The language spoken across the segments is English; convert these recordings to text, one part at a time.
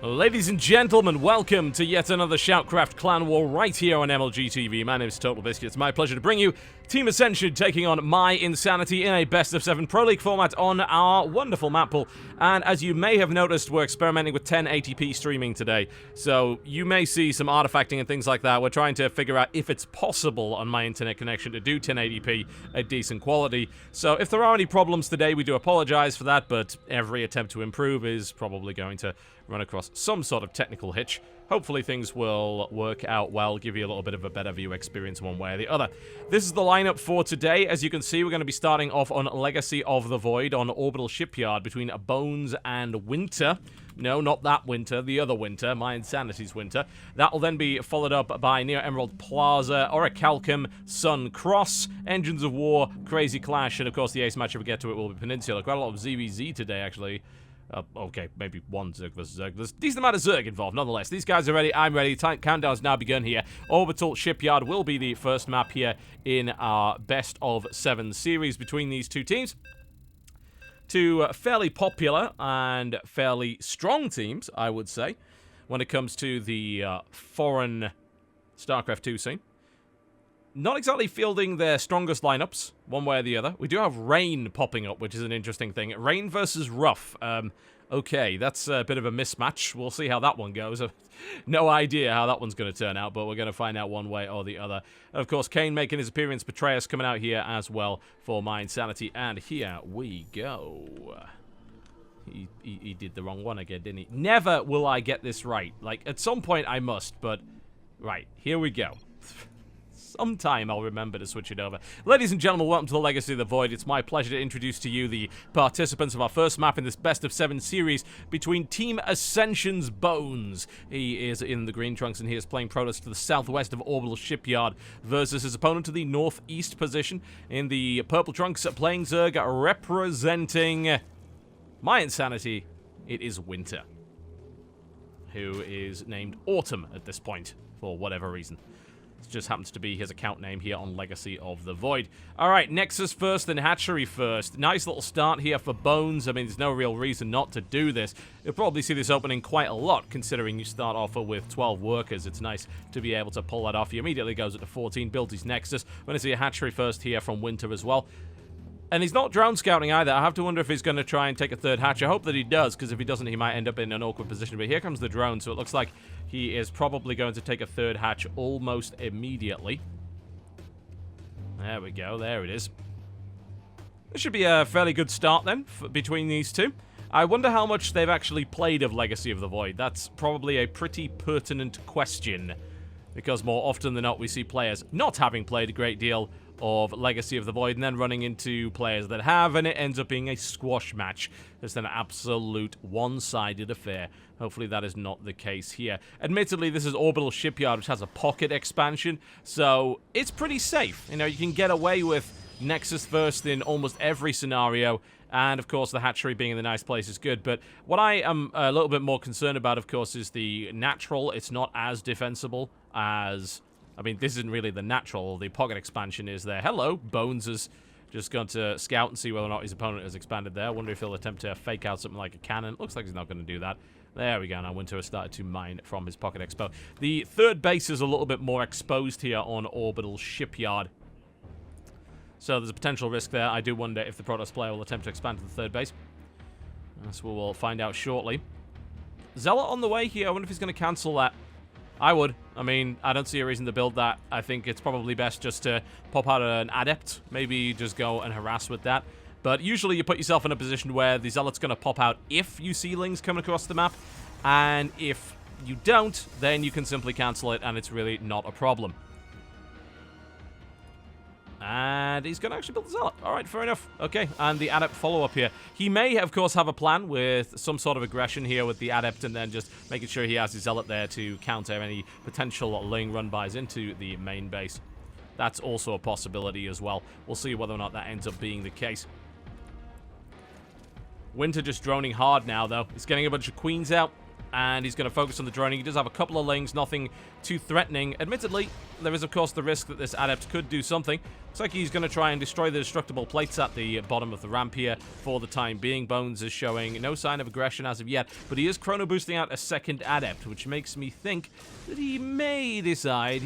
Ladies and gentlemen, welcome to yet another SHOUTCraft Clan War right here on MLG TV. My name is TotalBiscuit. It's my pleasure to bring you Team Ascension taking on mYinsanity in a best-of-7 Pro League format on our wonderful map pool. And as you may have noticed, we're experimenting with 1080p streaming today. So you may see some artifacting and things like that. We're trying to figure out if it's possible on my internet connection to do 1080p at decent quality. So if there are any problems today, we do apologize for that, but every attempt to improve is probably going to run across some sort of technical hitch. Hopefully things will work out well, give you a little bit of a better view experience one way or the other. This is the lineup for today. As you can see, we're going to be starting off on Legacy of the Void on Orbital Shipyard between Bones and Winter. No, not that Winter, the other Winter, mYinsanity's Winter. That will then be followed up by Neo Emerald Plaza, Orichalcum, Sun Cross, Engines of War, Crazy Clash, and of course the ace match if we get to it will be Peninsula. Quite a lot of ZVZ today, actually. Okay, maybe one Zerg versus Zerg. There's a decent amount of Zerg involved, nonetheless. These guys are ready, I'm ready. Countdown's now begun here. Orbital Shipyard will be the first map here in our best-of-7 series between these two teams. Two fairly popular and fairly strong teams, I would say, when it comes to the foreign Starcraft 2 scene. Not exactly fielding their strongest lineups, one way or the other. We do have Rain popping up, which is an interesting thing. Rain versus Ruff. Okay, that's a bit of a mismatch. We'll see how that one goes. No idea how that one's going to turn out, but we're going to find out one way or the other. And of course, Kane making his appearance, Betrayus coming out here as well for mYinsanity. And here we go. He did the wrong one again, didn't he? Never will I get this right. Like, at some point I must, but... Right, here we go. Sometime I'll remember to switch it over. Ladies and gentlemen, welcome to the Legacy of the Void. It's my pleasure to introduce to you the participants of our first map in this best-of-7 series between Team Ascension's Bones. He is in the green trunks and he is playing Protoss to the southwest of Orbital Shipyard versus his opponent to the northeast position in the purple trunks playing Zerg representing mYinsanity. It is Winter, who is named Autumn at this point for whatever reason. It just happens to be his account name here on Legacy of the Void. Alright, Nexus first, then Hatchery first. Nice little start here for Bones. I mean, there's no real reason not to do this. You'll probably see this opening quite a lot, considering you start off with 12 workers. It's nice to be able to pull that off. He immediately goes up to 14, builds his Nexus. We're going to see a Hatchery first here from Winter as well. And he's not drone scouting either. I have to wonder if he's going to try and take a third hatch. I hope that he does, because if he doesn't, he might end up in an awkward position. But here comes the drone, so it looks like he is probably going to take a third hatch almost immediately. There we go. There it is. This should be a fairly good start then between these two. I wonder how much they've actually played of Legacy of the Void. That's probably a pretty pertinent question, because more often than not we see players not having played a great deal of Legacy of the Void and then running into players that have, and it ends up being a squash match. It's an absolute one-sided affair. Hopefully that is not the case here. Admittedly, this is Orbital Shipyard, which has a pocket expansion, so it's pretty safe. You know, you can get away with Nexus first in almost every scenario, and of course the hatchery being in the nice place is good. But what I am a little bit more concerned about, of course, is the natural. It's not as defensible as... I mean, this isn't really the natural. The pocket expansion is there. Hello, Bones is just going to scout and see whether or not his opponent has expanded there. I wonder if he'll attempt to fake out something like a cannon. Looks like he's not going to do that. There we go. Now Winter has started to mine from his pocket expo. The third base is a little bit more exposed here on Orbital Shipyard. So there's a potential risk there. I do wonder if the Protoss player will attempt to expand to the third base. That's what we'll find out shortly. Zealot on the way here. I wonder if he's going to cancel that. I would. I mean, I don't see a reason to build that. I think it's probably best just to pop out an Adept. Maybe just go and harass with that. But usually you put yourself in a position where the Zealot's going to pop out if you see Lings coming across the map. And if you don't, then you can simply cancel it and it's really not a problem. And he's going to actually build the Zealot. Alright, fair enough. Okay, and the Adept follow-up here. He may, of course, have a plan with some sort of aggression here with the Adept and then just making sure he has his Zealot there to counter any potential Ling run-bys into the main base. That's also a possibility as well. We'll see whether or not that ends up being the case. Winter just droning hard now, though. He's getting a bunch of Queens out. and he's going to focus on the droning. He does have a couple of lings, nothing too threatening. Admittedly, there is, of course, the risk that this adept could do something. Looks like he's going to try and destroy the destructible plates at the bottom of the ramp here for the time being. Bones is showing no sign of aggression as of yet, but he is chrono boosting out a second adept, which makes me think that he may decide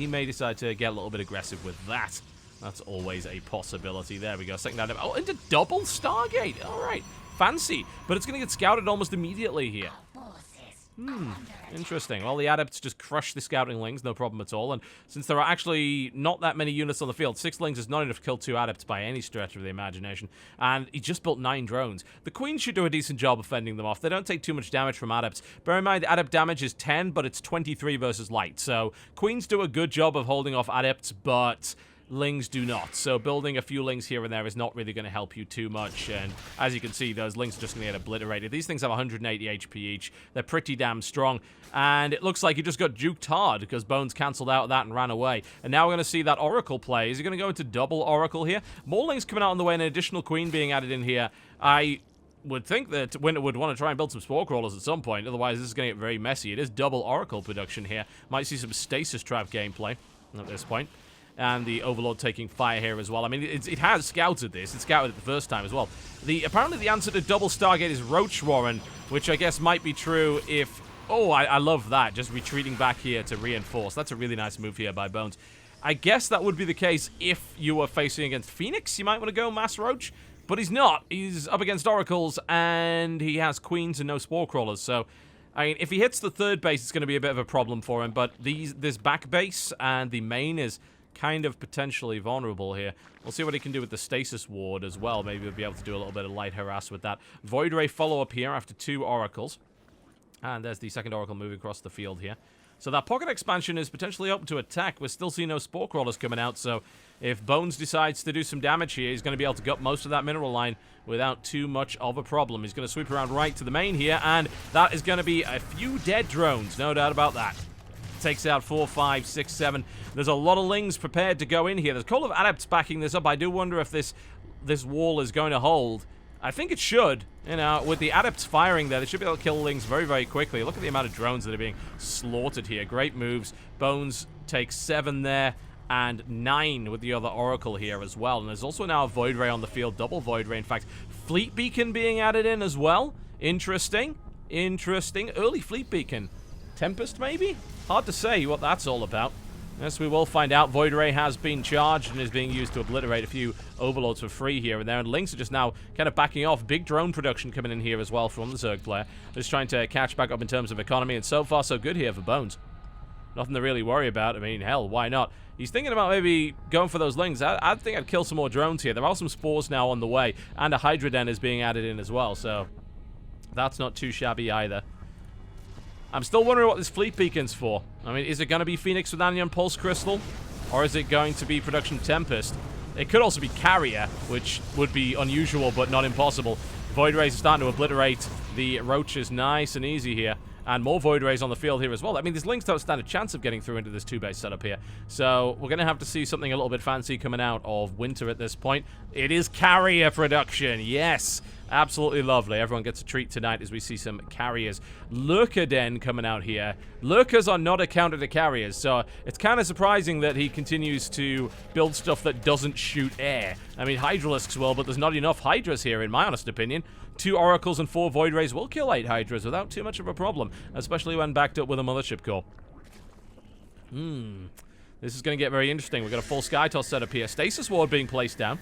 to get a little bit aggressive with that. That's always a possibility. There we go. Second adept. Oh, into double Stargate. All right. Fancy. But it's going to get scouted almost immediately here. Interesting. Well, the adepts just crush the scouting lings, no problem at all. And since there are actually not that many units on the field, 6 lings is not enough to kill 2 adepts by any stretch of the imagination. And he just built 9 drones. The queens should do a decent job of fending them off. They don't take too much damage from adepts. Bear in mind, adept damage is 10, but it's 23 versus light. So queens do a good job of holding off adepts, but lings do not. So building a few lings here and there is not really going to help you too much. And as you can see, those lings are just going to get obliterated. These things have 180 HP each. They're pretty damn strong. And it looks like he just got juked hard because Bones cancelled out that and ran away. And now we're going to see that Oracle play. Is he going to go into double Oracle here? More lings coming out on the way and an additional queen being added in here. I would think that Winter would want to try and build some spore crawlers at some point. Otherwise, this is going to get very messy. It is double Oracle production here. Might see some stasis trap gameplay at this point. And the Overlord taking fire here as well. I mean, it has scouted this. It scouted it the first time as well. Apparently the answer to double Stargate is Roach Warren, which I guess might be true if... Oh, I love that. Just retreating back here to reinforce. That's a really nice move here by Bones. I guess that would be the case if you were facing against Phoenix. You might want to go Mass Roach. But he's not. He's up against Oracles, and he has Queens and no Spore Crawlers. So, I mean, if he hits the third base, it's going to be a bit of a problem for him. But this back base and the main is kind of potentially vulnerable here. We'll see what he can do with the Stasis Ward as well. Maybe we'll be able to do a little bit of light harass with that. Void Ray follow-up here after 2 Oracles. And there's the second Oracle moving across the field here. So that pocket expansion is potentially open to attack. We're still seeing no Spore Crawlers coming out, so if Bones decides to do some damage here, he's going to be able to gut most of that mineral line without too much of a problem. He's going to sweep around right to the main here, and that is going to be a few dead drones, no doubt about that. Takes out 4, 5, 6, 7. There's a lot of lings prepared to go in here. There's a couple of adepts backing this up. I do wonder if this wall is going to hold. I think it should. You know, with the adepts firing there, they should be able to kill lings very, very quickly. Look at the amount of drones that are being slaughtered here. Great moves. Bones takes 7 there, and 9 with the other Oracle here as well. And there's also now a Void Ray on the field. Double Void Ray, in fact. Fleet Beacon being added in as well. Interesting. Interesting. Early Fleet Beacon. Tempest, maybe? Hard to say what that's all about. Yes, we will find out. Void Ray has been charged and is being used to obliterate a few Overlords for free here and there. And Lynx are just now kind of backing off. Big drone production coming in here as well from the Zerg player. Just trying to catch back up in terms of economy. And so far, so good here for Bones. Nothing to really worry about. I mean, hell, why not? He's thinking about maybe going for those Lings. I think I'd kill some more drones here. There are some spores now on the way. And a Hydra Den is being added in as well. So that's not too shabby either. I'm still wondering what this Fleet Beacon's for. I mean, is it going to be Phoenix with Anion Pulse Crystal? Or is it going to be Production Tempest? It could also be Carrier, which would be unusual but not impossible. Void Rays are starting to obliterate the Roaches nice and easy here. And more Void Rays on the field here as well. I mean, these Lings don't stand a chance of getting through into this 2-base setup here. So we're going to have to see something a little bit fancy coming out of Winter at this point. It is Carrier production. Yes. Absolutely lovely. Everyone gets a treat tonight as we see some carriers. Lurker Den coming out here. Lurkers are not a counter to carriers, so it's kind of surprising that he continues to build stuff that doesn't shoot air. I mean, Hydralisks will, but there's not enough Hydras here, in my honest opinion. 2 Oracles and 4 Void Rays will kill 8 Hydras without too much of a problem, especially when backed up with a Mothership Core. This is going to get very interesting. We've got a full Sky Toss setup here. Stasis Ward being placed down,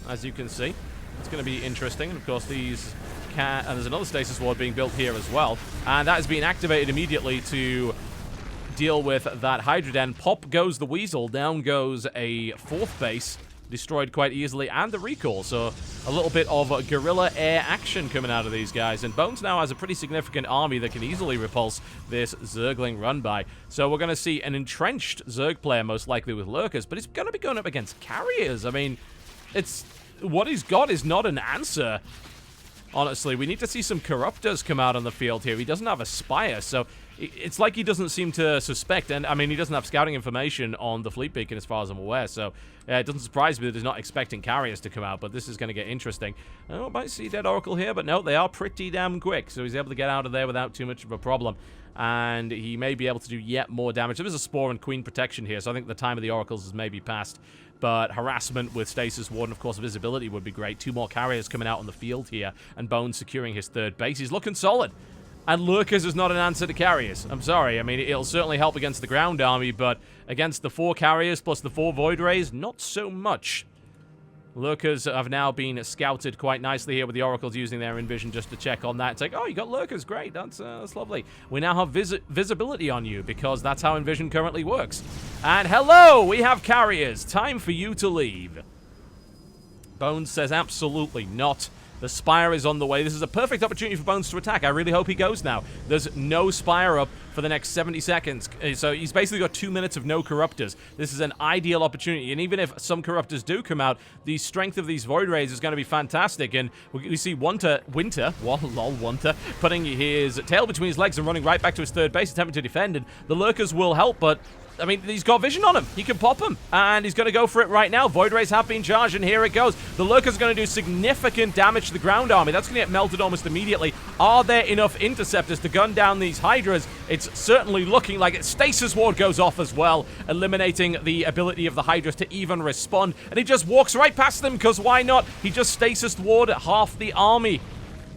as you can see. It's going to be interesting. And of course, these and there's another Stasis Ward being built here as well. And that has been activated immediately to deal with that Hydra Den. Pop goes the Weasel. Down goes a 4th base. Destroyed quite easily. And the recall. So a little bit of guerrilla air action coming out of these guys. And Bones now has a pretty significant army that can easily repulse this Zergling run by. So we're going to see an entrenched Zerg player, most likely with Lurkers. But he's going to be going up against carriers. I mean, it's... what he's got is not an answer. Honestly, we need to see some Corruptors come out on the field here. He doesn't have a Spire, so it's like he doesn't seem to suspect, and I mean, he doesn't have scouting information on the fleet beacon as far as I'm aware, so it doesn't surprise me that he's not expecting carriers to come out, but this is going to get interesting. Oh, might see Dead Oracle here, but no, they are pretty damn quick, so he's able to get out of there without too much of a problem. And he may be able to do yet more damage. There is a Spore and Queen protection here, so I think the time of the Oracles is maybe past. But harassment with Stasis Ward and, of course, visibility would be great. 2 more carriers coming out on the field here, and Bones securing his 3rd base. He's looking solid. And Lurkers is not an answer to carriers. I'm sorry. I mean, it'll certainly help against the ground army, but against the 4 carriers plus the 4 Void Rays, not so much. Lurkers have now been scouted quite nicely here with the Oracles using their Envision just to check on that. It's like, oh, you got Lurkers, great, that's lovely. We now have visibility on you because that's how Envision currently works. And hello, we have carriers. Time for you to leave. Bones says absolutely not. The Spire is on the way. This is a perfect opportunity for Bones to attack. I really hope he goes now. There's no Spire up for the next 70 seconds. So he's basically got 2 minutes of no Corruptors. This is an ideal opportunity. And even if some Corruptors do come out, the strength of these Void Rays is going to be fantastic. And we see Winter, putting his tail between his legs and running right back to his 3rd base, attempting to defend. And the Lurkers will help, but I mean, he's got vision on him. He can pop him, and he's going to go for it right now. Void Rays have been charged, and here it goes. The Lurker's going to do significant damage to the ground army. That's going to get melted almost immediately. Are there enough interceptors to gun down these Hydras? It's certainly looking like it. Stasis Ward goes off as well, eliminating the ability of the Hydras to even respond, and he just walks right past them, because why not? He just Stasis Ward half the army.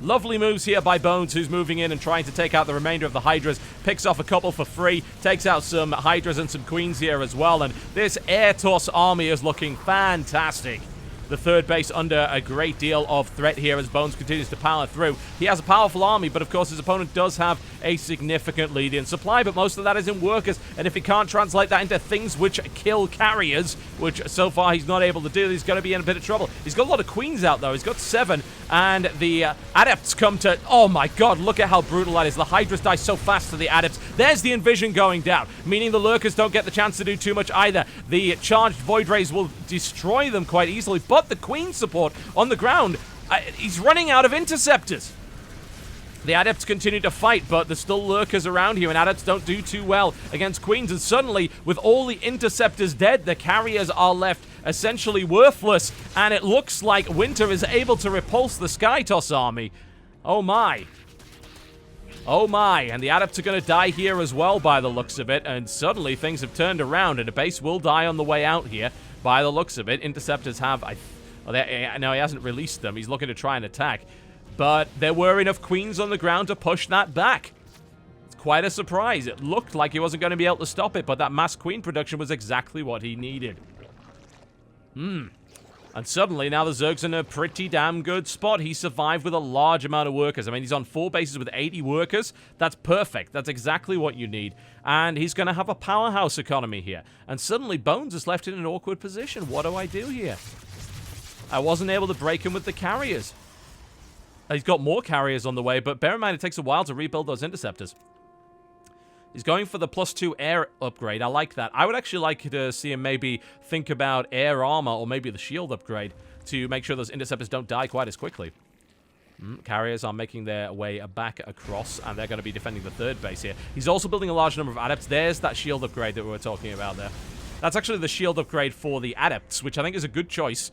Lovely moves here by Bones, who's moving in and trying to take out the remainder of the Hydras. Picks off a couple for free. Takes out some Hydras and some Queens here as well. And this Air Toss army is looking fantastic. The 3rd base under a great deal of threat here as Bones continues to power through. He has a powerful army, but of course his opponent does have a significant lead in supply, but most of that is in workers, and if he can't translate that into things which kill carriers, which so far he's not able to do, he's going to be in a bit of trouble. He's got a lot of Queens out, though. He's got 7, and the Adepts come to... Oh my god, look at how brutal that is. The Hydras die so fast to the Adepts. There's the Envision going down, meaning the Lurkers don't get the chance to do too much either. The charged Void Rays will destroy them quite easily, but the Queen support on the ground, he's running out of interceptors. The Adepts continue to fight, but there's still Lurkers around here, and Adepts don't do too well against Queens. And suddenly, with all the interceptors dead, the carriers are left essentially worthless, and it looks like Winter is able to repulse the Skytoss army. Oh my. Oh my, and the Adepts are going to die here as well by the looks of it, and suddenly things have turned around, and a base will die on the way out here by the looks of it. Interceptors have... no, he hasn't released them. He's looking to try and attack. But there were enough Queens on the ground to push that back. It's quite a surprise. It looked like he wasn't going to be able to stop it, but that mass Queen production was exactly what he needed. And suddenly, now the Zerg's in a pretty damn good spot. He survived with a large amount of workers. I mean, he's on 4 bases with 80 workers. That's perfect. That's exactly what you need. And he's going to have a powerhouse economy here. And suddenly, Bones is left in an awkward position. What do I do here? I wasn't able to break him with the carriers. He's got more carriers on the way, but bear in mind it takes a while to rebuild those interceptors. He's going for the +2 air upgrade. I like that. I would actually like to see him maybe think about air armor or maybe the shield upgrade to make sure those interceptors don't die quite as quickly. Carriers are making their way back across, and they're going to be defending the 3rd base here. He's also building a large number of Adepts. There's that shield upgrade that we were talking about there. That's actually the shield upgrade for the Adepts, which I think is a good choice.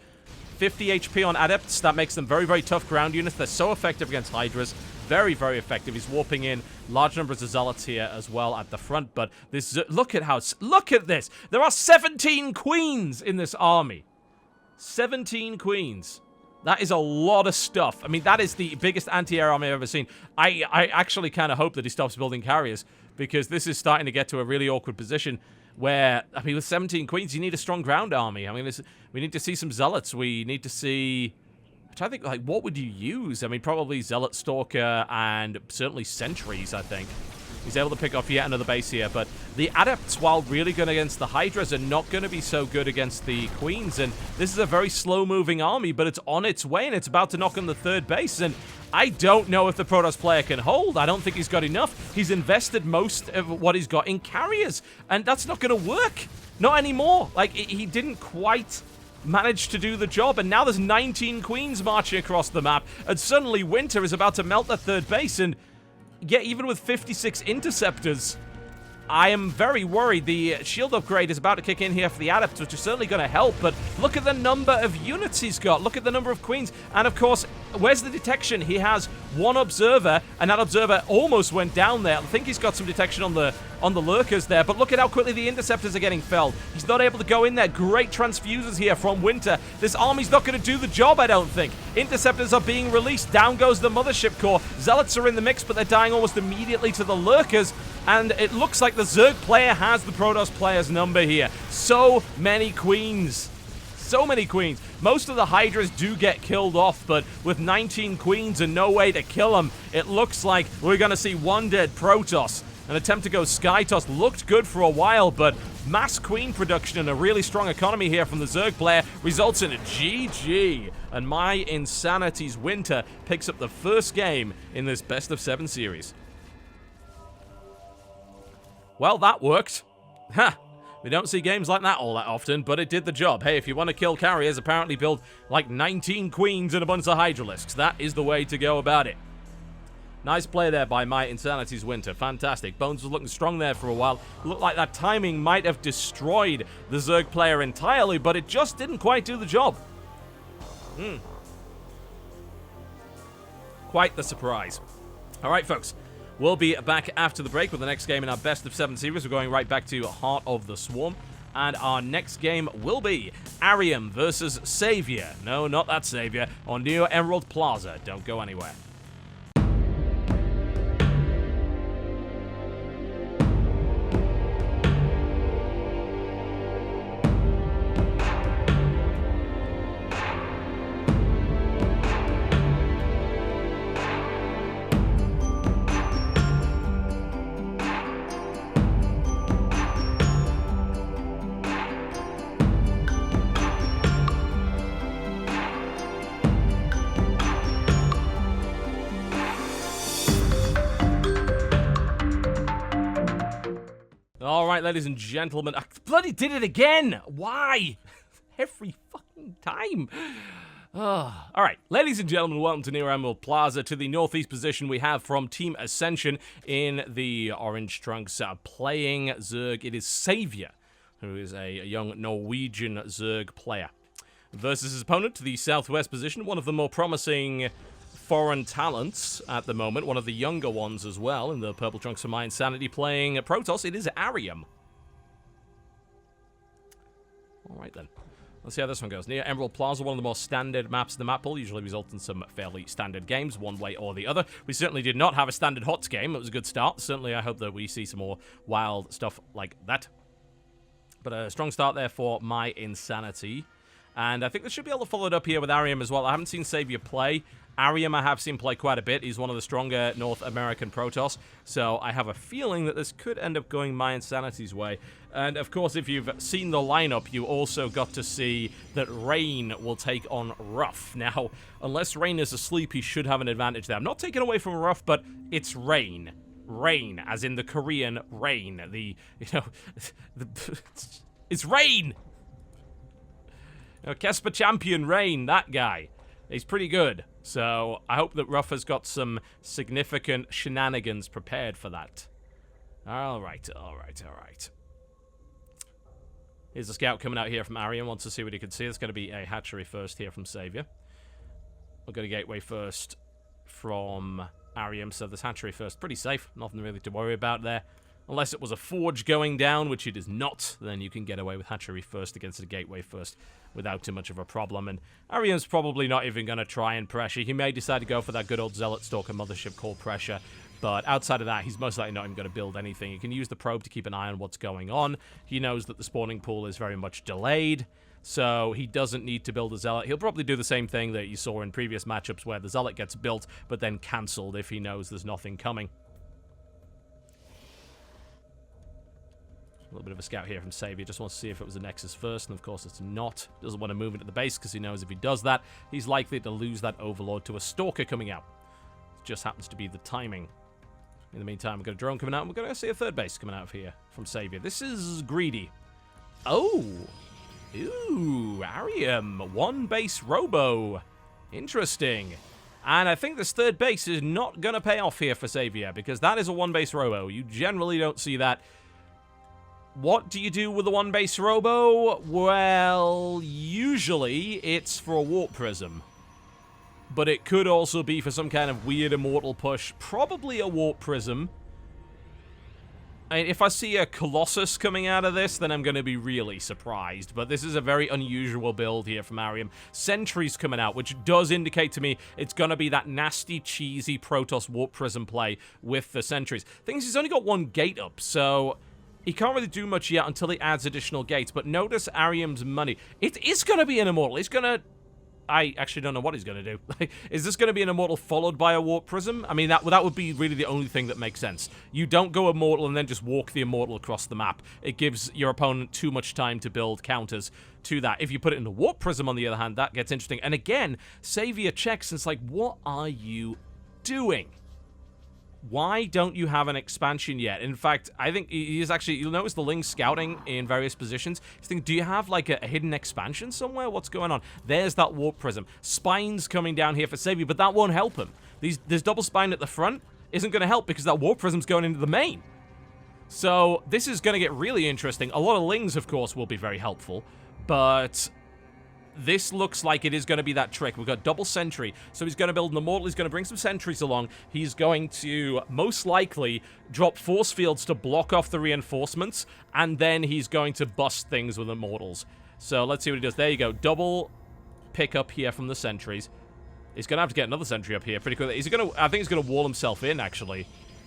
50 HP on Adepts, that makes them very, very tough ground units. They're so effective against Hydras. Very, very effective. He's warping in large numbers of Zealots here as well at the front, but this... Look at this! There are 17 Queens in this army. 17 Queens. That is a lot of stuff. I mean, that is the biggest anti-air army I've ever seen. I actually kind of hope that he stops building carriers, because this is starting to get to a really awkward position where, I mean, with 17 Queens, you need a strong ground army. I mean, we need to see some Zealots. We need to see... I think, like, what would you use? I mean, probably Zealot Stalker and certainly Sentries, I think. He's able to pick off yet another base here, but the Adepts, while really good against the Hydras, are not going to be so good against the Queens, and this is a very slow-moving army, but it's on its way, and it's about to knock on the 3rd base, and I don't know if the Protoss player can hold. I don't think he's got enough. He's invested most of what he's got in carriers, and that's not going to work. Not anymore. Like, he didn't quite... managed to do the job, and now there's 19 Queens marching across the map, and suddenly Winter is about to melt the 3rd base, and yeah, even with 56 interceptors, I am very worried. The shield upgrade is about to kick in here for the Adepts, which is certainly going to help, but look at the number of units he's got. Look at the number of queens. And, of course, where's the detection? He has one observer, and that observer almost went down there. I think he's got some detection on the lurkers there, but look at how quickly the interceptors are getting felled. He's not able to go in there. Great transfusers here from Winter. This army's not going to do the job, I don't think. Interceptors are being released. Down goes the Mothership Core. Zealots are in the mix, but they're dying almost immediately to the lurkers. And it looks like the Zerg player has the Protoss player's number here. So many queens. So many queens. Most of the Hydras do get killed off, but with 19 queens and no way to kill them, it looks like we're going to see one dead Protoss. An attempt to go Sky Toss looked good for a while, but mass queen production and a really strong economy here from the Zerg player results in a GG. And mYinsanity's Winter picks up the first game in this best of 7 series. Well, that worked. Ha! We don't see games like that all that often, but it did the job. Hey, if you want to kill carriers, apparently build like 19 queens and a bunch of Hydralisks. That is the way to go about it. Nice play there by mYinsanity's Winter. Fantastic. Bones was looking strong there for a while. Looked like that timing might have destroyed the Zerg player entirely, but it just didn't quite do the job. Quite the surprise. All right, folks. We'll be back after the break with the next game in our best of 7 series. We're going right back to Heart of the Swarm. And our next game will be Ariam versus Savior. No, not that Savior. On Neo Emerald Plaza. Don't go anywhere. Alright, ladies and gentlemen. I bloody did it again! Why? Every fucking time. Alright, ladies and gentlemen, welcome to Neo Emerald Plaza. To the northeast position we have from Team Ascension in the orange trunks playing Zerg. It is Savior, who is a young Norwegian Zerg player. Versus his opponent to the southwest position, one of the more promising foreign talents at the moment, one of the younger ones as well, in the purple trunks of mYinsanity playing Protoss. It is Ariam. Alright then. Let's see how this one goes. Near Emerald Plaza, one of the more standard maps in the map pool, usually results in some fairly standard games, one way or the other. We certainly did not have a standard HOTS game. It was a good start. Certainly, I hope that we see some more wild stuff like that. But a strong start there for mYinsanity. And I think they should be able to follow it up here with Ariam as well. I haven't seen Savior play. Ariam I have seen play quite a bit. He's one of the stronger North American Protoss, so I have a feeling that this could end up going mYinsanity's way. And of course, if you've seen the lineup, you also got to see that Rain will take on Ruff. Now, unless Rain is asleep, he should have an advantage there. I'm not taking away from Ruff, but it's Rain. Rain, as in the Korean Rain. It's Rain! Kesper Champion Rain, that guy. He's pretty good. So I hope that Ruff has got some significant shenanigans prepared for that. Alright. Here's a scout coming out here from Ariam. Wants to see what he can see. It's going to be a hatchery first here from Savior. We'll go to gateway first from Ariam. So this hatchery first. Pretty safe. Nothing really to worry about there. Unless it was a forge going down, which it is not, then you can get away with hatchery first against the gateway first without too much of a problem. And Ariam's probably not even going to try and pressure. He may decide to go for that good old Zealot Stalker Mothership Core pressure, but outside of that, he's most likely not even going to build anything. He can use the probe to keep an eye on what's going on. He knows that the spawning pool is very much delayed, so he doesn't need to build a Zealot. He'll probably do the same thing that you saw in previous matchups where the Zealot gets built, but then cancelled if he knows there's nothing coming. A little bit of a scout here from Savior. Just wants to see if it was a Nexus first, and of course it's not. Doesn't want to move into the base because he knows if he does that, he's likely to lose that Overlord to a Stalker coming out. It just happens to be the timing. In the meantime, we've got a drone coming out, and we're going to see a third base coming out of here from Savior. This is greedy. Oh! Ooh, Ariam. One base Robo. Interesting. And I think this third base is not going to pay off here for Xavier, because that is a one-base robo. You generally don't see that. What do you do with a one-base robo? Well, usually it's for a warp prism. But it could also be for some kind of weird immortal push. Probably a warp prism. I mean, if I see a Colossus coming out of this, then I'm going to be really surprised. But this is a very unusual build here from Ariam. Sentry's coming out, which does indicate to me it's going to be that nasty, cheesy Protoss Warp Prism play with the Sentries. Thing is, he's only got one gate up, so he can't really do much yet until he adds additional gates. But notice Ariam's money. It is going to be an immortal. It's going to... I actually don't know what he's going to do. Is this going to be an immortal followed by a warp prism? I mean, that would be really the only thing that makes sense. You don't go immortal and then just walk the immortal across the map. It gives your opponent too much time to build counters to that. If you put it in the warp prism, on the other hand, that gets interesting. And again, Xavier checks and it's like, what are you doing? Why don't you have an expansion yet? In fact, I think he is actually... You'll notice the Ling scouting in various positions. He's thinking, do you have, like, a hidden expansion somewhere? What's going on? There's that Warp Prism. Spine's coming down here for Xavier, but that won't help him. This double spine at the front isn't going to help because that Warp Prism's going into the main. So, this is going to get really interesting. A lot of Lings, of course, will be very helpful, but... This looks like it is going to be that trick. We've got double sentry, so he's going to build an immortal. He's going to bring some sentries along. He's going to most likely drop force fields to block off the reinforcements, and then he's going to bust things with immortals. So let's see what he does. There you go. Double pickup here from the sentries. He's going to have to get another sentry up here pretty quickly. I think he's going to wall himself in, actually.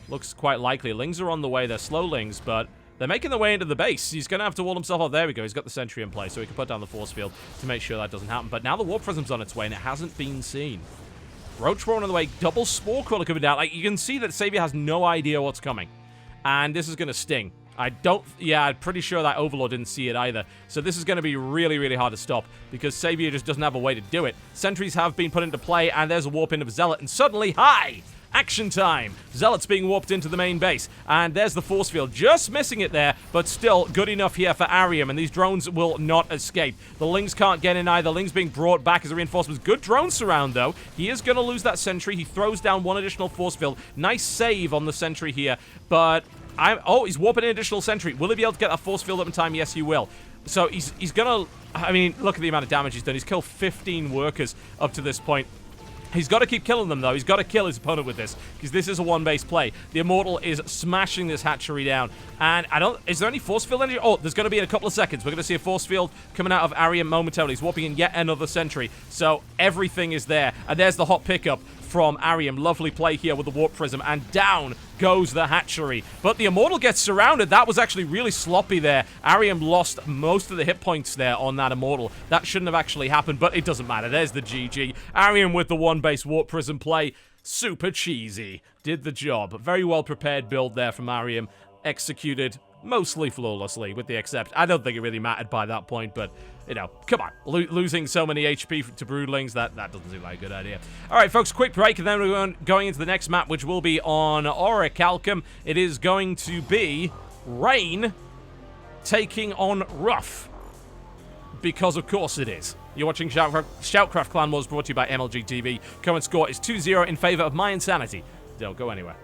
Looks quite likely. Lings are on the way. They're slow Lings, but... They're making their way into the base. He's going to have to wall himself up. There we go. He's got the sentry in place, so he can put down the force field to make sure that doesn't happen. But now the warp prism's on its way, and it hasn't been seen. Roach Warren on the way. Double Spore Crawler coming down. Like, you can see that Xavier has no idea what's coming. And this is going to sting. Yeah, I'm pretty sure that Overlord didn't see it either. So this is going to be really, really hard to stop because Xavier just doesn't have a way to do it. Sentries have been put into play, and there's a warp in of Zealot, and suddenly, hi! Action time! Zealot's being warped into the main base. And there's the force field. Just missing it there, but still good enough here for Ariam. And these drones will not escape. The Lings can't get in either. Lings being brought back as a reinforcement. Good drone surround, though. He is going to lose that sentry. He throws down one additional force field. Nice save on the sentry here. But... Oh, he's warping an additional sentry. Will he be able to get that force field up in time? Yes, he will. So he's going to... I mean, look at the amount of damage he's done. He's killed 15 workers up to this point. He's got to keep killing them, though. He's got to kill his opponent with this, because this is a one-base play. The Immortal is smashing this hatchery down. And is there any force field energy? Oh, there's going to be in a couple of seconds. We're going to see a force field coming out of Ariam momentarily. He's warping in yet another sentry. So everything is there. And there's the hot pickup from Ariam. Lovely play here with the Warp Prism. And down goes the hatchery. But the Immortal gets surrounded. That was actually really sloppy there. Ariam lost most of the hit points there on that Immortal. That shouldn't have actually happened, but it doesn't matter. There's the GG. Ariam with the one-base Warp Prism play. Super cheesy. Did the job. Very well prepared build there from Ariam. Executed mostly flawlessly, with the except. I don't think it really mattered by that point, but, you know, come on. Losing so many HP to Broodlings, that doesn't seem like a good idea. All right, folks, quick break, and then we're going into the next map, which will be on Orichalcum. It is going to be Rain taking on Ruff. Because, of course, it is. You're watching SHOUTCraft Clan Wars, brought to you by MLG TV. Current score is 2-0 in favor of mYinsanity. Don't go anywhere.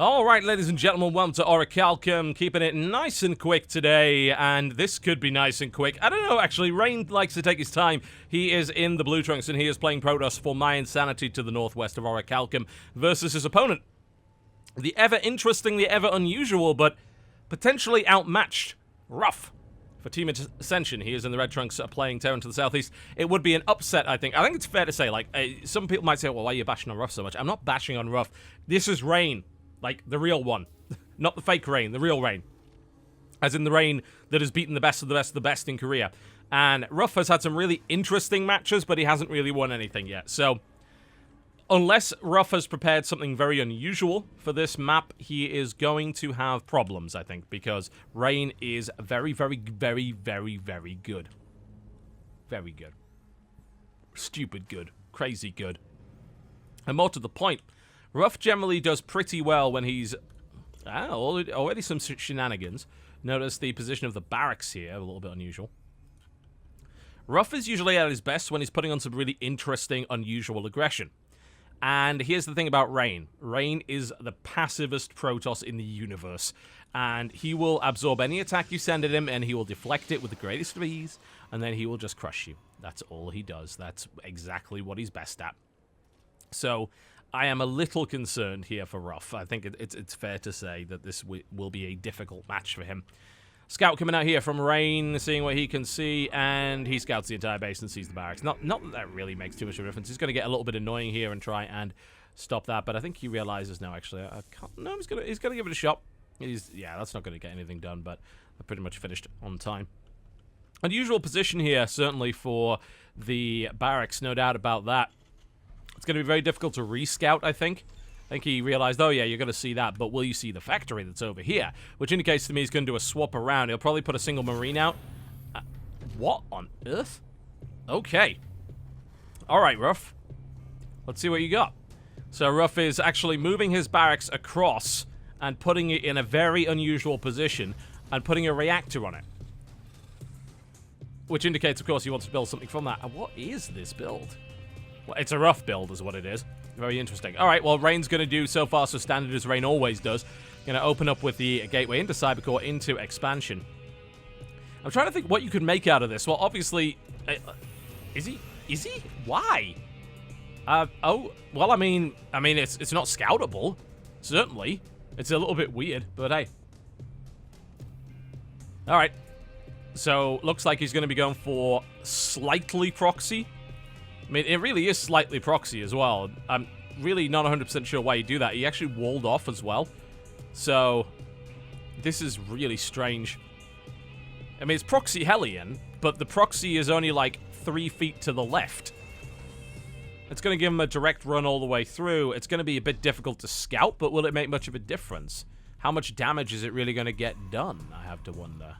Alright, ladies and gentlemen, welcome to Orichalcum. Keeping it nice and quick today, and this could be nice and quick. I don't know, actually. Rain likes to take his time. He is in the Blue Trunks, and he is playing Protoss for mYinsanity to the northwest of Orichalcum versus his opponent. The ever-interesting, the ever-unusual, but potentially outmatched Ruff. For Team Ascension, he is in the Red Trunks playing Terran to the southeast. It would be an upset, I think. I think it's fair to say, like, some people might say, well, why are you bashing on Ruff so much? I'm not bashing on Ruff. This is Rain. Like, the real one. Not the fake Rain, the real Rain. as in the Rain that has beaten the best of the best of the best in Korea. And Ruff has had some really interesting matches, but he hasn't really won anything yet. So, unless Ruff has prepared something very unusual for this map, he is going to have problems, I think, because Rain is very, very, very, very, very good. Very good. Stupid good. Crazy good. And more to the point, Ruff generally does pretty well when he's... already some shenanigans. Notice the position of the barracks here, a little bit unusual. Ruff is usually at his best when he's putting on some really interesting, unusual aggression. And here's the thing about Rain. Rain is the passivest Protoss in the universe. And he will absorb any attack you send at him, and he will deflect it with the greatest of ease, and then he will just crush you. That's all he does. That's exactly what he's best at. So, I am a little concerned here for Ruff. I think it's fair to say that this will be a difficult match for him. Scout coming out here from Rain, seeing what he can see, and he scouts the entire base and sees the barracks. Not that that really makes too much of a difference. He's going to get a little bit annoying here and try and stop that, but I think he realizes now, actually, I can't... No, he's going to give it a shot. Yeah, that's not going to get anything done, but I pretty much finished on time. Unusual position here, certainly for the barracks, no doubt about that. It's going to be very difficult to re-scout, I think. I think he realized, oh yeah, you're going to see that, but will you see the factory that's over here? Which indicates to me he's going to do a swap around. He'll probably put a single Marine out. What on earth? Okay. Alright, Ruff. Let's see what you got. So Ruff is actually moving his barracks across and putting it in a very unusual position and putting a reactor on it. Which indicates, of course, he wants to build something from that. And what is this build? Well, it's a Ruff build is what it is. Very interesting. Alright, well, Rain's going to do so far so standard as Rain always does. Going to open up with the gateway into Cybercore, into Expansion. I'm trying to think what you could make out of this. Well, obviously... is he? Is he? Why? Oh, well, I mean, it's not scoutable. Certainly. It's a little bit weird, but hey. Alright. So, looks like he's going to be going for slightly proxy. I mean, it really is slightly proxy as well. I'm really not 100% sure why you do that. He actually walled off as well. So, this is really strange. I mean, it's proxy Hellion, but the proxy is only like 3 feet to the left. It's going to give him a direct run all the way through. It's going to be a bit difficult to scout, but will it make much of a difference? How much damage is it really going to get done, I have to wonder.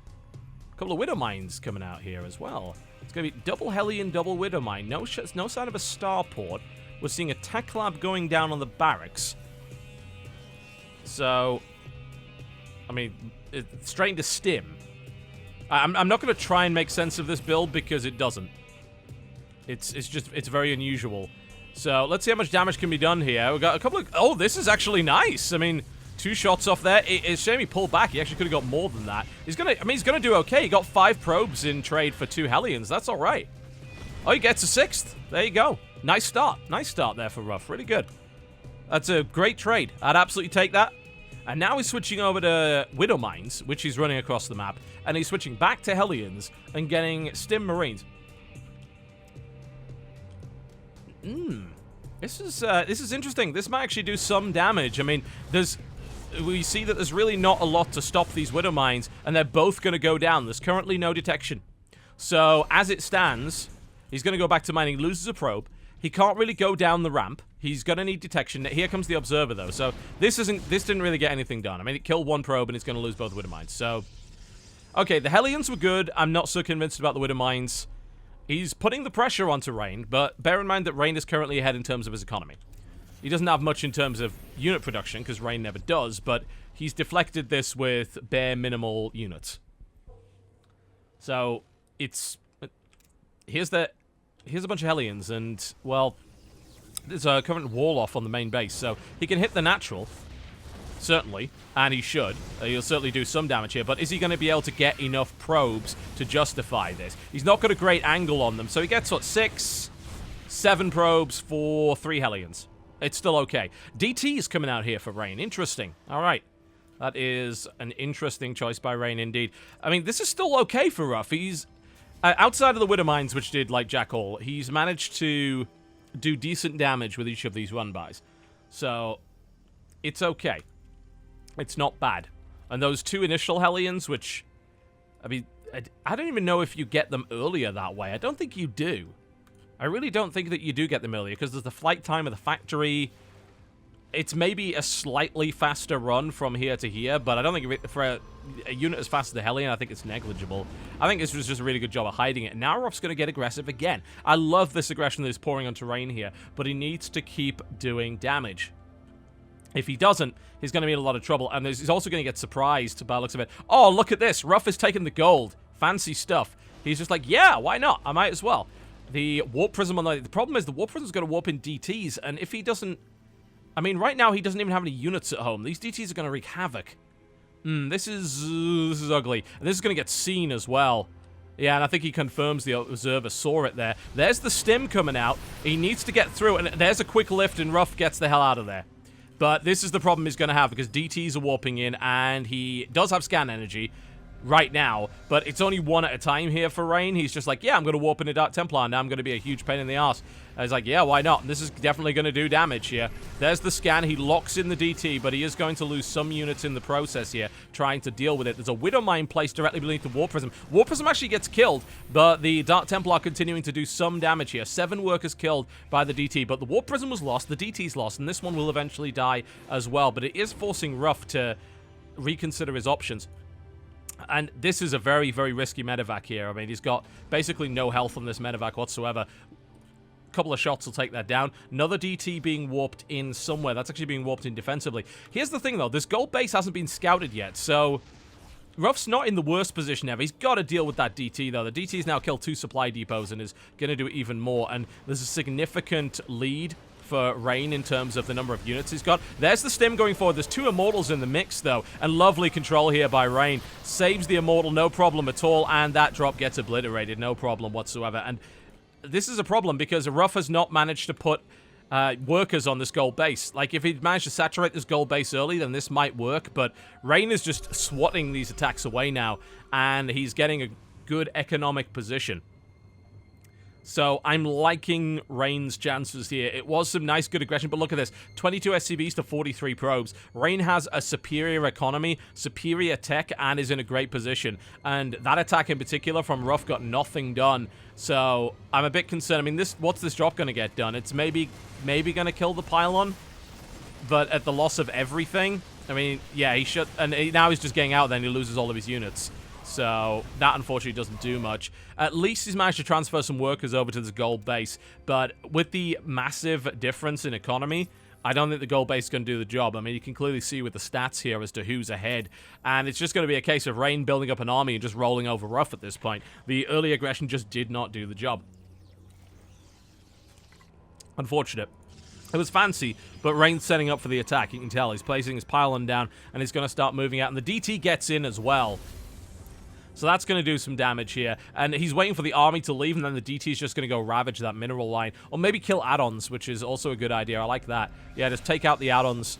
A couple of Widow Mines coming out here as well. It's going to be double Hellion, double Widow Mine. No sign of a starport. We're seeing a tech lab going down on the barracks. So, I mean, it's starting to stim. I'm not going to try and make sense of this build because it doesn't. It's very unusual. So, let's see how much damage can be done here. We've got a couple of... Oh, this is actually nice. I mean... 2 shots off there. It's a shame he pulled back. He actually could have got more than that. He's gonna do okay. He got 5 probes in trade for 2 Hellions. That's all right. Oh, he gets a 6th. There you go. Nice start. Nice start there for Ruff. Really good. That's a great trade. I'd absolutely take that. And now he's switching over to Widow Mines, which he's running across the map, and he's switching back to Hellions and getting Stim Marines. This is interesting. This might actually do some damage. I mean, we see that there's really not a lot to stop these Widow Mines, and they're both going to go down. There's currently no detection. So, as it stands, he's going to go back to mining, loses a probe. He can't really go down the ramp. He's going to need detection. Here comes the Observer, though. So, this didn't really get anything done. I mean, it killed 1 probe, and it's going to lose both Widow Mines. So, okay, the Hellions were good. I'm not so convinced about the Widow Mines. He's putting the pressure onto Rain, but bear in mind that Rain is currently ahead in terms of his economy. He doesn't have much in terms of unit production, because Rain never does, but he's deflected this with bare minimal units. So, here's a bunch of Hellions, and, well, there's a current wall off on the main base, so he can hit the natural, certainly, and he should. He'll certainly do some damage here, but is he going to be able to get enough probes to justify this? He's not got a great angle on them, so he gets, what, 6, 7 probes for 3 Hellions. It's still okay. DT is coming out here for Rain. Interesting. All right. That is an interesting choice by Rain, indeed. I mean, this is still okay for Ruff. He's... outside of the Widow Mines, which did, like, Jack Hall, he's managed to do decent damage with each of these run-bys. So, it's okay. It's not bad. And those 2 initial Hellions, which I mean, I don't even know if you get them earlier that way. I don't think you do. I really don't think that you do get them earlier, because there's the flight time of the factory. It's maybe a slightly faster run from here to here, but I don't think for a unit as fast as the Hellion, I think it's negligible. I think this was just a really good job of hiding it. And now Ruff's going to get aggressive again. I love this aggression that he's pouring onto Rain here, but he needs to keep doing damage. If he doesn't, he's going to be in a lot of trouble, and he's also going to get surprised by the looks of it. Oh, look at this. Ruff is taking the gold. Fancy stuff. He's just like, yeah, why not? I might as well. The Warp Prism on the problem is the Warp Prism's going to warp in DTs, and if he doesn't... I mean, right now, he doesn't even have any units at home. These DTs are going to wreak havoc. This is ugly. And this is going to get seen as well. Yeah, and I think he confirms the observer saw it there. There's the stim coming out. He needs to get through, and there's a quick lift, and Ruff gets the hell out of there. But this is the problem he's going to have, because DTs are warping in, and he does have scan energy right now, but it's only one at a time here for Rain. He's just like, yeah, I'm going to warp into Dark Templar, and now I'm going to be a huge pain in the ass. And he's like, yeah, why not? And this is definitely going to do damage here. There's the scan. He locks in the DT, but he is going to lose some units in the process here, trying to deal with it. There's a Widow Mine placed directly beneath the Warp Prism. Warp Prism actually gets killed, but the Dark Templar continuing to do some damage here. 7 workers killed by the DT, but the Warp Prism was lost, the DT's lost, and this one will eventually die as well. But it is forcing Ruff to reconsider his options. And this is a very, very risky medevac here. I mean, he's got basically no health on this medevac whatsoever. A couple of shots will take that down. Another DT being warped in somewhere. That's actually being warped in defensively. Here's the thing, though. This gold base hasn't been scouted yet, so Ruff's not in the worst position ever. He's got to deal with that DT, though. The DT's now killed 2 supply depots and is going to do even more. And there's a significant lead for Rain in terms of the number of units he's got. There's the stim going forward. There's 2 Immortals in the mix, though, and lovely control here by Rain. Saves the Immortal, no problem at all, and that drop gets obliterated, no problem whatsoever. And this is a problem because Ruff has not managed to put workers on this gold base. Like, if he'd managed to saturate this gold base early, then this might work, but Rain is just swatting these attacks away now, and he's getting a good economic position. So I'm liking Rain's chances here. It was some nice, good aggression, but look at this. 22 SCVs to 43 probes. Rain has a superior economy, superior tech, and is in a great position. And that attack in particular from Ruff got nothing done. So I'm a bit concerned. I mean, what's this drop going to get done? It's maybe going to kill the pylon, but at the loss of everything. I mean, yeah, he should. And now he's just getting out, then he loses all of his units. So that unfortunately doesn't do much. At least he's managed to transfer some workers over to this gold base. But with the massive difference in economy, I don't think the gold base is going to do the job. I mean, you can clearly see with the stats here as to who's ahead. And it's just going to be a case of Rain building up an army and just rolling over Ruff at this point. The early aggression just did not do the job. Unfortunate. It was fancy, but Rain's setting up for the attack. You can tell he's placing his pylon down and he's going to start moving out. And the DT gets in as well. So that's going to do some damage here. And he's waiting for the army to leave, and then the DT is just going to go ravage that mineral line. Or maybe kill add-ons, which is also a good idea. I like that. Yeah, just take out the add-ons.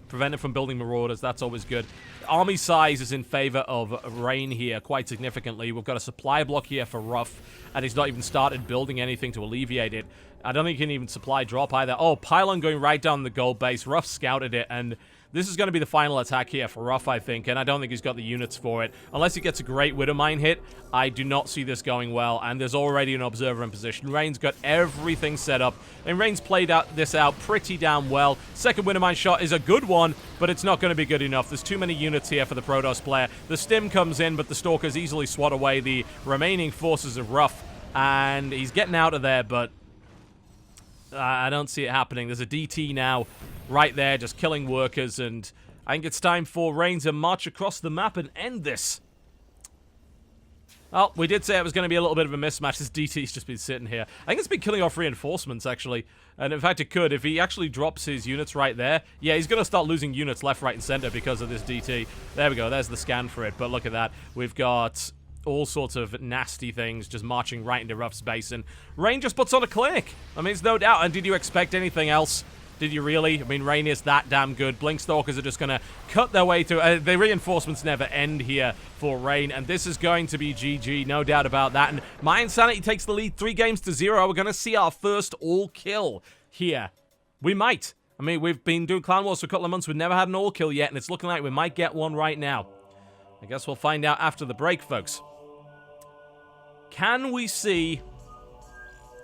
Prevent it from building marauders. That's always good. Army size is in favor of Rain here quite significantly. We've got a supply block here for Ruff, and he's not even started building anything to alleviate it. I don't think he can even supply drop either. Oh, pylon going right down the gold base. Ruff scouted it, and this is going to be the final attack here for Ruff, I think, and I don't think he's got the units for it. Unless he gets a great Widow Mine hit, I do not see this going well, and there's already an observer in position. Rain's got everything set up, and Rain's played this out pretty damn well. Second Widow Mine shot is a good one, but it's not going to be good enough. There's too many units here for the Protoss player. The stim comes in, but the Stalkers easily swat away the remaining forces of Ruff, and he's getting out of there, but I don't see it happening. There's a DT now right there, just killing workers, and I think it's time for Rain to march across the map and end this. Well, we did say it was going to be a little bit of a mismatch. This DT's just been sitting here. I think it's been killing off reinforcements, actually. And in fact, it could. If he actually drops his units right there, yeah, he's going to start losing units left, right, and center because of this DT. There we go. There's the scan for it. But look at that. We've got all sorts of nasty things just marching right into Ruff's base. And Rain just puts on a clinic. I mean, it's no doubt. And did you expect anything else? Did you really? I mean, Rain is that damn good. Blinkstalkers are just going to cut their way through. The reinforcements never end here for Rain, and this is going to be GG, no doubt about that. And mYinsanity takes the lead 3-0. We're going to see our first all-kill here. We might. I mean, we've been doing Clan Wars for a couple of months. We've never had an all-kill yet, and it's looking like we might get one right now. I guess we'll find out after the break, folks. Can we see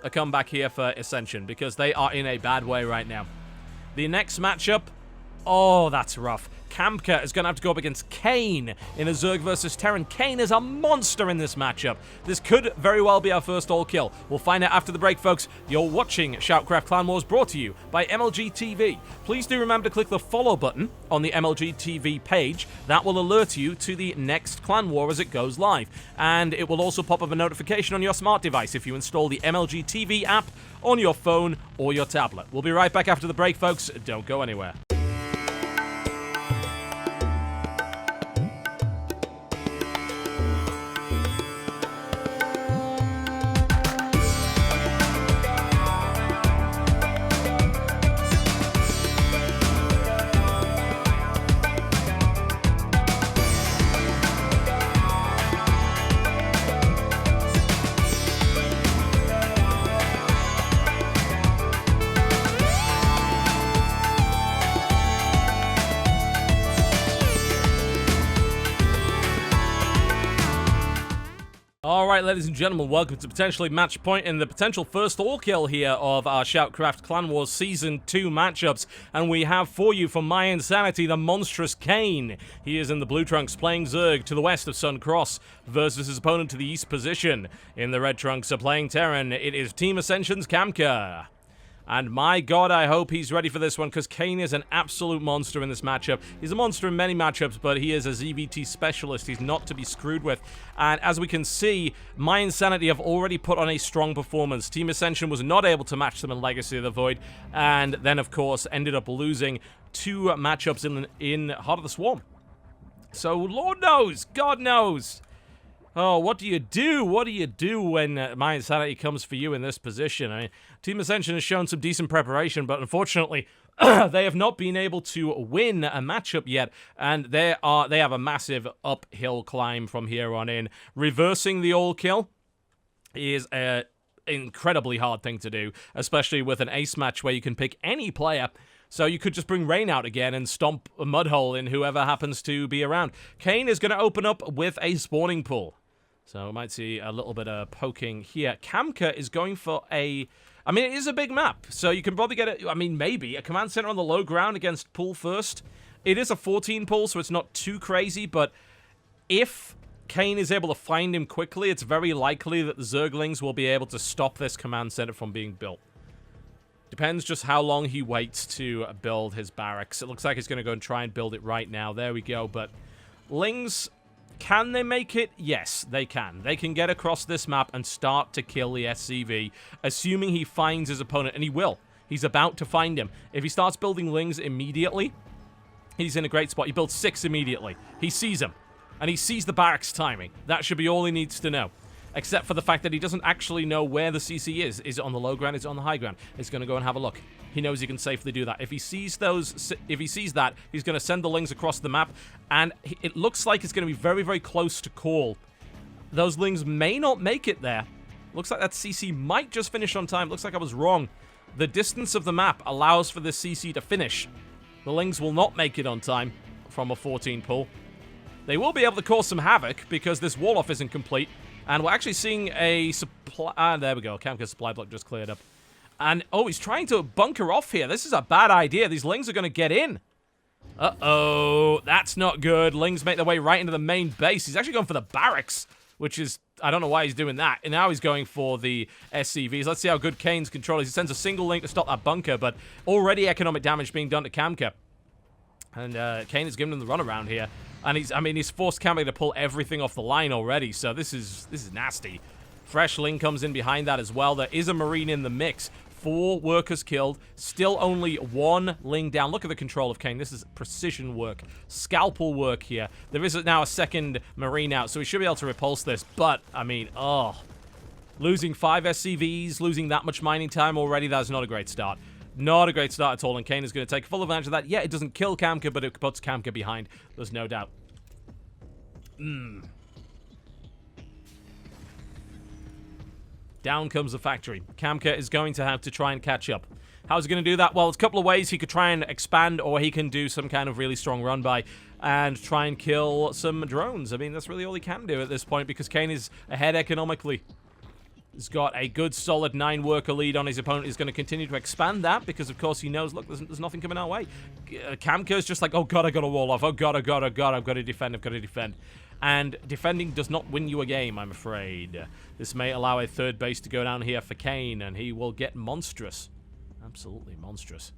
a comeback here for Ascension? Because they are in a bad way right now. The next matchup, oh, that's rough. Kamer is going to have to go up against Kane in a Zerg versus Terran. Kane is a monster in this matchup. This could very well be our first all kill. We'll find out after the break, folks. You're watching SHOUTCraft Clan Wars, brought to you by MLG TV. Please do remember to click the follow button on the MLG TV page. That will alert you to the next Clan War as it goes live. And it will also pop up a notification on your smart device if you install the MLG TV app on your phone or your tablet. We'll be right back after the break, folks. Don't go anywhere. Alright, ladies and gentlemen, welcome to potentially match point in the potential first all-kill here of our SHOUTCraft Clan Wars Season 2 matchups. And we have for you, from mYinsanity, the monstrous Kane. He is in the blue trunks playing Zerg to the west of Sun Cross versus his opponent to the east position. In the red trunks are playing Terran. It is Team Ascension's Kamer. And my god, I hope he's ready for this one, because Kane is an absolute monster in this matchup. He's a monster in many matchups, but he is a ZVT specialist. He's not to be screwed with. And as we can see, mYinsanity have already put on a strong performance. Team Ascension was not able to match them in Legacy of the Void, and then, of course, ended up losing 2 matchups in Heart of the Swarm. So, Lord knows, God knows. Oh, what do you do? What do you do when mYinsanity comes for you in this position? I mean, Team Ascension has shown some decent preparation, but unfortunately, they have not been able to win a matchup yet, and they have a massive uphill climb from here on in. Reversing the all kill is an incredibly hard thing to do, especially with an ace match where you can pick any player. So you could just bring Rain out again and stomp a mud hole in whoever happens to be around. Kane is going to open up with a spawning pool. So we might see a little bit of poking here. Kamer is going for a... I mean, it is a big map, so you can probably get it... I mean, maybe a command center on the low ground against pool first. It is a 14 pool, so it's not too crazy, but if Kane is able to find him quickly, it's very likely that the Zerglings will be able to stop this command center from being built. Depends just how long he waits to build his barracks. It looks like he's going to go and try and build it right now. There we go, but Lings... Can they make it? Yes, they can. They can get across this map and start to kill the SCV, assuming he finds his opponent, and he will. He's about to find him. If he starts building Lings immediately, he's in a great spot. He builds 6 immediately. He sees him, and he sees the barracks timing. That should be all he needs to know, except for the fact that he doesn't actually know where the CC is. Is it on the low ground? Is it on the high ground? He's going to go and have a look. He knows he can safely do that. If he sees that, he's going to send the Lings across the map, and it looks like it's going to be very, very close to call. Those Lings may not make it there. Looks like that CC might just finish on time. Looks like I was wrong. The distance of the map allows for the CC to finish. The Lings will not make it on time from a 14 pull. They will be able to cause some havoc because this wall-off isn't complete, and we're actually seeing a supply... there we go. Kamer's supply block just cleared up. And, oh, he's trying to bunker off here. This is a bad idea. These Lings are going to get in. Uh-oh. That's not good. Lings make their way right into the main base. He's actually going for the barracks, which is... I don't know why he's doing that. And now he's going for the SCVs. Let's see how good Kane's control is. He sends a single link to stop that bunker, but already economic damage being done to Kamer. And Kane is giving him the runaround here. And he's forced Kamer to pull everything off the line already, so this is nasty. Fresh Ling comes in behind that as well. There is a Marine in the mix. 4 workers killed. Still only 1 Ling down. Look at the control of Kane. This is precision work. Scalpel work here. There is now a second Marine out, so he should be able to repulse this. But, I mean, oh. Losing 5 SCVs, losing that much mining time already, that's not a great start. Not a great start at all, and Kane is going to take full advantage of that. Yeah, it doesn't kill Kamer, but it puts Kamer behind. There's no doubt. Down comes the factory. Kamer is going to have to try and catch up. How's he going to do that? Well, it's a couple of ways. He could try and expand, or he can do some kind of really strong run by and try and kill some drones. I mean, that's really all he can do at this point because Kane is ahead economically. He's got a good, solid 9-worker lead on his opponent. He's going to continue to expand that because, of course, he knows, look, there's nothing coming our way. Kamker's just like, oh, God, I got to wall off. Oh, God, I've got to defend. I've got to defend. And defending does not win you a game, I'm afraid. This may allow a third base to go down here for Kane, and he will get monstrous. Absolutely monstrous.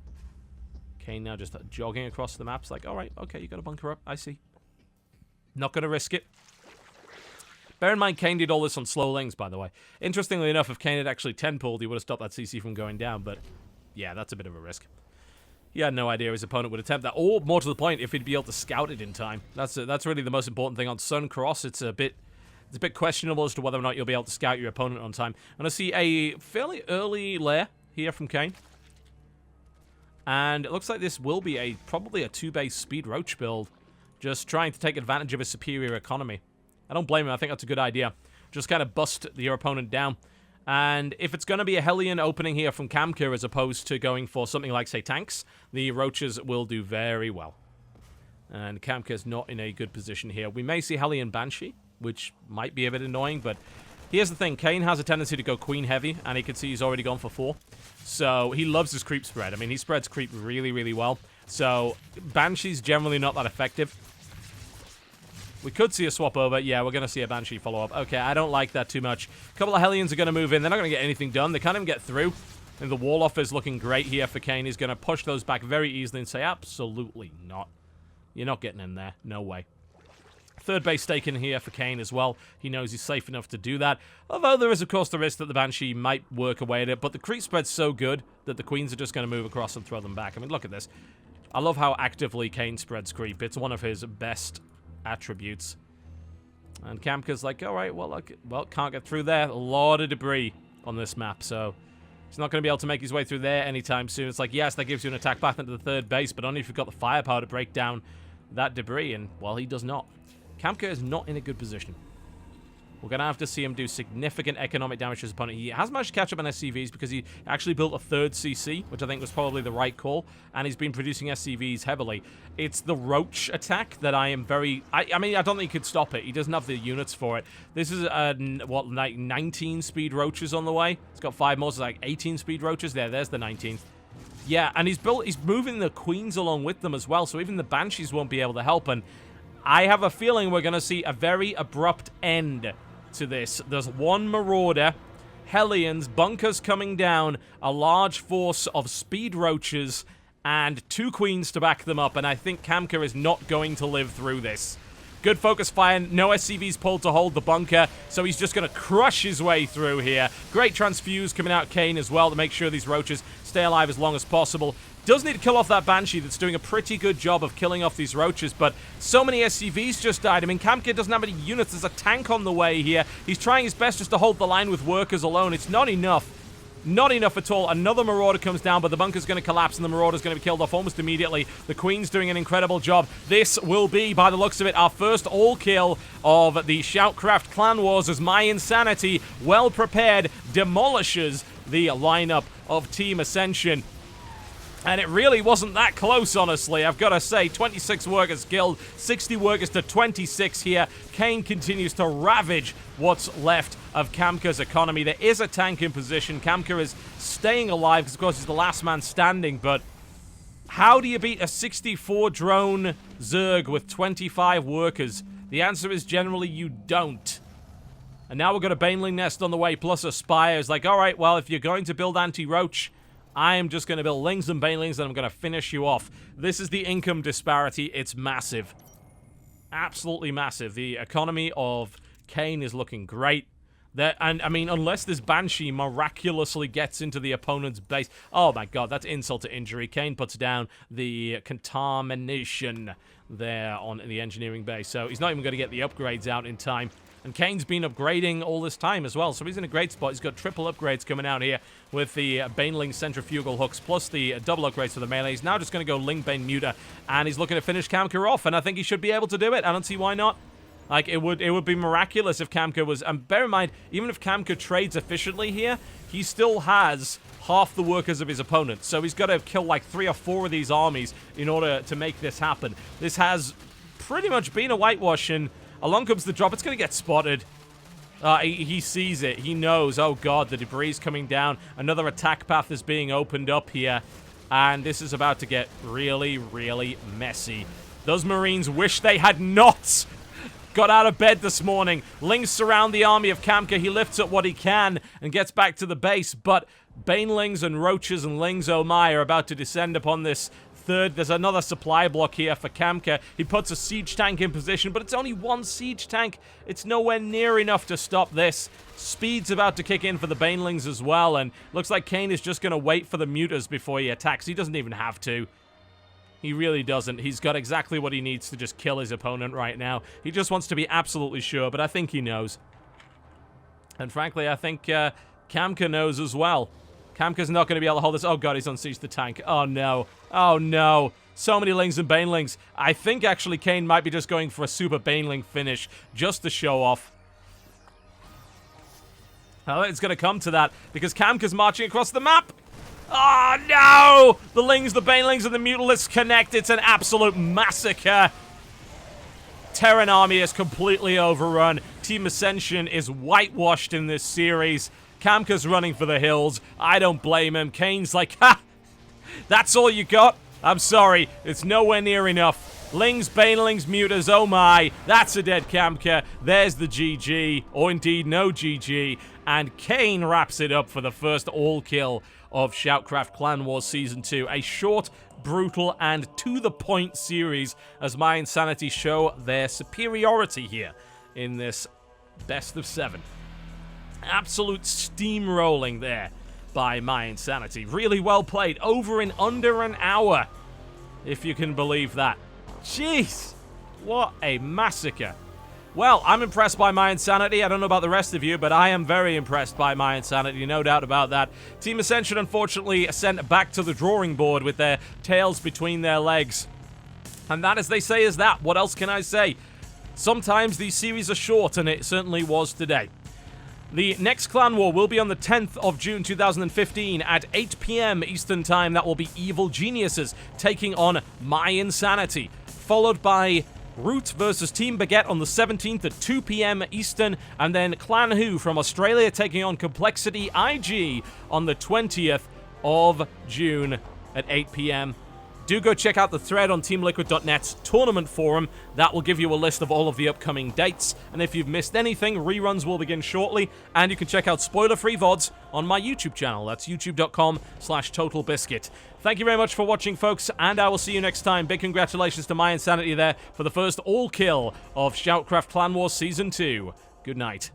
Kane now just jogging across the maps like, all right, okay, you got to bunker up. I see. Not going to risk it. Bear in mind, Kane did all this on slow lanes, by the way. Interestingly enough, if Kane had actually 10-pulled, he would have stopped that CC from going down, but yeah, that's a bit of a risk. He had no idea his opponent would attempt that, or more to the point, if he'd be able to scout it in time. That's really the most important thing on Suncross. It's a bit questionable as to whether or not you'll be able to scout your opponent on time. I'm going to see a fairly early lair here from Kane. And it looks like this will be probably a 2-base speed roach build, just trying to take advantage of a superior economy. I don't blame him. I think that's a good idea. Just kind of bust your opponent down. And if it's going to be a Hellion opening here from Kamer as opposed to going for something like, say, tanks, the roaches will do very well. And Kamker's not in a good position here. We may see Hellion Banshee, which might be a bit annoying, but here's the thing. Kane has a tendency to go queen heavy, and he can see he's already gone for 4. So he loves his creep spread. I mean, he spreads creep really, really well. So Banshee's generally not that effective. We could see a swap over. Yeah, we're going to see a Banshee follow up. Okay, I don't like that too much. A couple of Hellions are going to move in. They're not going to get anything done. They can't even get through. And the wall off is looking great here for Kane. He's going to push those back very easily and say, absolutely not. You're not getting in there. No way. Third base taken here for Kane as well. He knows he's safe enough to do that. Although there is, of course, the risk that the Banshee might work away at it. But the creep spread's so good that the Queens are just going to move across and throw them back. I mean, look at this. I love how actively Kane spreads creep. It's one of his best attributes. And Kamker's like, all right, well, can't get through there. A lot of debris on this map, so he's not going to be able to make his way through there anytime soon. It's like, yes, that gives you an attack path into the third base, but only if you've got the firepower to break down that debris, and, well, he does not. Kamer is not in a good position. We're going to have to see him do significant economic damage to his opponent. He has managed to catch up on SCVs because he actually built a third CC, which I think was probably the right call, and he's been producing SCVs heavily. It's the Roach attack that I am very... I mean, I don't think he could stop it. He doesn't have the units for it. This is, like 19 speed Roaches on the way? It's got 5 more, so like 18 speed Roaches. There's the 19th. Yeah, and he's moving the Queens along with them as well, so even the Banshees won't be able to help, and I have a feeling we're going to see a very abrupt end to this. There's one Marauder, Hellions, bunkers coming down, a large force of speed roaches, and 2 Queens to back them up, and I think Kamer is not going to live through this. Good focus fire, no SCVs pulled to hold the bunker, so he's just going to crush his way through here. Great transfuse coming out Kane as well to make sure these roaches stay alive as long as possible. Does need to kill off that Banshee that's doing a pretty good job of killing off these roaches, but so many SCVs just died. I mean, Kamer doesn't have any units. There's a tank on the way here. He's trying his best just to hold the line with workers alone. It's not enough. Not enough at all. Another Marauder comes down, but the bunker's going to collapse, and the Marauder's going to be killed off almost immediately. The Queen's doing an incredible job. This will be, by the looks of it, our first all-kill of the SHOUTCraft Clan Wars as mYinsanity, well prepared, demolishes the lineup of Team Ascension. And it really wasn't that close, honestly. I've got to say, 26 workers killed, 60 workers to 26 here. Kane continues to ravage what's left of Kamker's economy. There is a tank in position. Kamer is staying alive because, of course, he's the last man standing. But how do you beat a 64-drone Zerg with 25 workers? The answer is generally you don't. And now we've got a Baneling Nest on the way, plus a Spire. It's like, all right, well, if you're going to build anti-roach, I am just going to build Lings and Banelings, and I'm going to finish you off. This is the income disparity. It's massive. Absolutely massive. The economy of Kane is looking great. And, I mean, unless this Banshee miraculously gets into the opponent's base... Oh, my God, that's insult to injury. Kane puts down the contamination there on the engineering base. So he's not even going to get the upgrades out in time. And Kane's been upgrading all this time as well, so he's in a great spot. He's got triple upgrades coming out here with the Baneling centrifugal hooks, plus the double upgrades for the melee. He's now just going to go Ling Bane Muta, and he's looking to finish Kamer off, and I think he should be able to do it. I don't see why not. Like, it would be miraculous if Kamer was... And bear in mind, even if Kamer trades efficiently here, he still has half the workers of his opponent. So he's got to kill like 3 or 4 of these armies in order to make this happen. This has pretty much been a whitewash, and along comes the drop. It's going to get spotted. He sees it. He knows. Oh, God, the debris is coming down. Another attack path is being opened up here. And this is about to get really, really messy. Those Marines wish they had not got out of bed this morning. Lings surround the army of Kamer. He lifts up what he can and gets back to the base. But Banelings and Roaches and Lings, oh my, are about to descend upon this third. There's another supply block here for Kamer. He puts a siege tank in position, but it's only 1 siege tank. It's nowhere near enough to stop this. Speed's about to kick in for the Banelings as well, and looks like Kane is just going to wait for the Mutas before he attacks. He doesn't even have to. He really doesn't. He's got exactly what he needs to just kill his opponent right now. He just wants to be absolutely sure, but I think he knows. And frankly, I think Kamer knows as well. Kamka's not going to be able to hold this. Oh, God, he's unsieged the tank. Oh, no. Oh, no. So many Lings and Banelings. I think, actually, Kane might be just going for a super Baneling finish just to show off. Well, it's going to come to that because Kamka's marching across the map. Oh, no! The Lings, the Banelings, and the Mutalisks connect. It's an absolute massacre. Terran army is completely overrun. Team Ascension is whitewashed in this series. Kamka's running for the hills. I don't blame him. Kane's like, ha! That's all you got? I'm sorry. It's nowhere near enough. Lings, Banelings, Mutas, oh my. That's a dead Kamer. There's the GG. Or indeed, no GG. And Kane wraps it up for the first all-kill of SHOUTCraft Clan Wars Season 2. A short, brutal, and to-the-point series as mYinsanity show their superiority here in this best of 7. Absolute steamrolling there by mYinsanity. Really well played. Over in under an hour, if you can believe that. Jeez, what a massacre. Well, I'm impressed by mYinsanity. I don't know about the rest of you, but I am very impressed by mYinsanity, no doubt about that. Team Ascension, unfortunately, sent back to the drawing board with their tails between their legs. And that, as they say, is that. What else can I say? Sometimes these series are short, and it certainly was today. The next Clan War will be on the 10th of June 2015 at 8 p.m. Eastern Time. That will be Evil Geniuses taking on mYinsanity, followed by Root versus Team Baguette on the 17th at 2 p.m. Eastern, and then Clan Who from Australia taking on Complexity IG on the 20th of June at 8 p.m. Do go check out the thread on TeamLiquid.net's tournament forum. That will give you a list of all of the upcoming dates. And if you've missed anything, reruns will begin shortly. And you can check out spoiler-free VODs on my YouTube channel. That's youtube.com/TotalBiscuit. Thank you very much for watching, folks, and I will see you next time. Big congratulations to mYinsanity there for the first all-kill of SHOUTCraft Clan Wars Season 2. Good night.